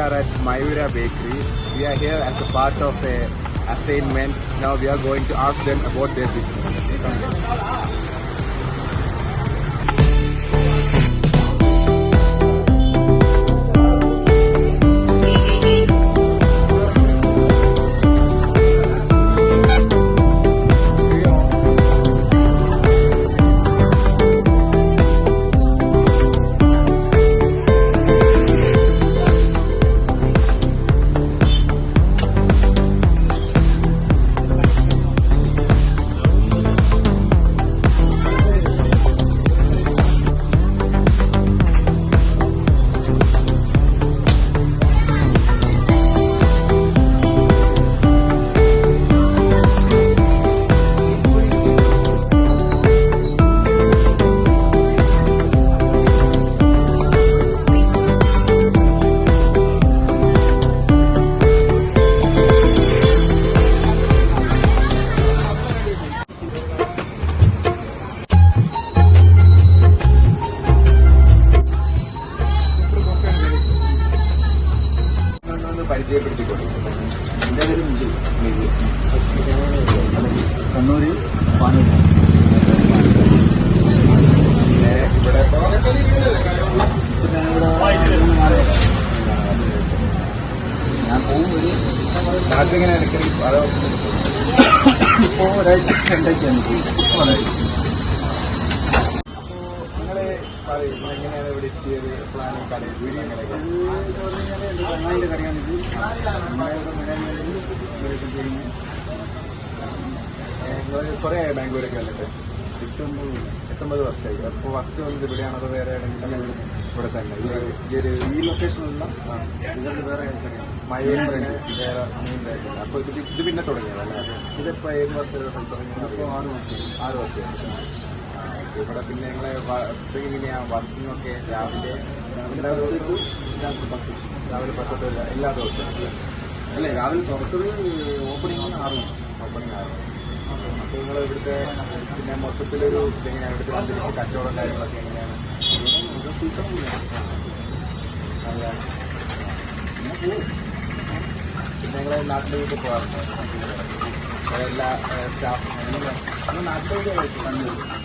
are at Mayura Bakery. We are here as a part of a assignment. Now we are going to ask them about their business. Kannur Panoor ഞാൻ പോകും ഒരു നാട്ടിലിങ്ങനെ ഇടയ്ക്ക് അതോ ഇപ്പോൾ ഒരാഴ്ച രണ്ടാഴ്ചയാണ് പോയി ഒരാഴ്ച. നിങ്ങള് പറയും എങ്ങനെയാണ് ഇവിടെ എത്തിയത് പ്ലാനും കടയിൽ വീട് എങ്ങനെയൊക്കെ ചങ്ങായിൻ്റെ കടയാണിത്. നിങ്ങൾ കുറേ ബാംഗ്ലൂരൊക്കെ വന്നിട്ട് 19 വർഷമായി. അപ്പോൾ ഫസ്റ്റ് വന്നത് ഇവിടെയാണോ അതോ വേറെ എവിടെയെങ്കിലും ഇവിടെ തന്നെ ഈ ലൊക്കേഷനിലുള്ള ഇതൊക്കെ വേറെ മയൂർ വേറെ അങ്ങനെയായിട്ടില്ല. അപ്പോൾ ഇത് പിന്നെ തുടങ്ങിയതല്ലേ? ഇതിപ്പോൾ 7 വർഷം തുടങ്ങിയത്? ഇപ്പോൾ 6 വർഷം. ഇവിടെ പിന്നെ നിങ്ങളെ എങ്ങനെയാണ് വർക്കിംഗ് ഒക്കെ? രാവിലെ എല്ലാ ദിവസവും രാവിലെ 10 തൊട്ട് എല്ലാ ദിവസവും അല്ലേ? രാവിലെ തുറക്കുന്നത് ഓപ്പണിംഗ് 6 മണി. ഓപ്പണിംഗ് ആയിരുന്നു. അപ്പോൾ നിങ്ങൾ ഇവിടുത്തെ പിന്നെ മൊത്തത്തിലൊരു ഇതെങ്ങനെയാണ് ഇവിടുത്തെ അന്തരീക്ഷ കച്ചവടം കാര്യങ്ങളൊക്കെ എങ്ങനെയാണ്? നല്ല പിന്നെ നിങ്ങളെ നാട്ടിലേക്ക് പോകാറുണ്ട് എല്ലാ സ്റ്റാഫും നാട്ടിലേക്ക് കണ്ണൂർ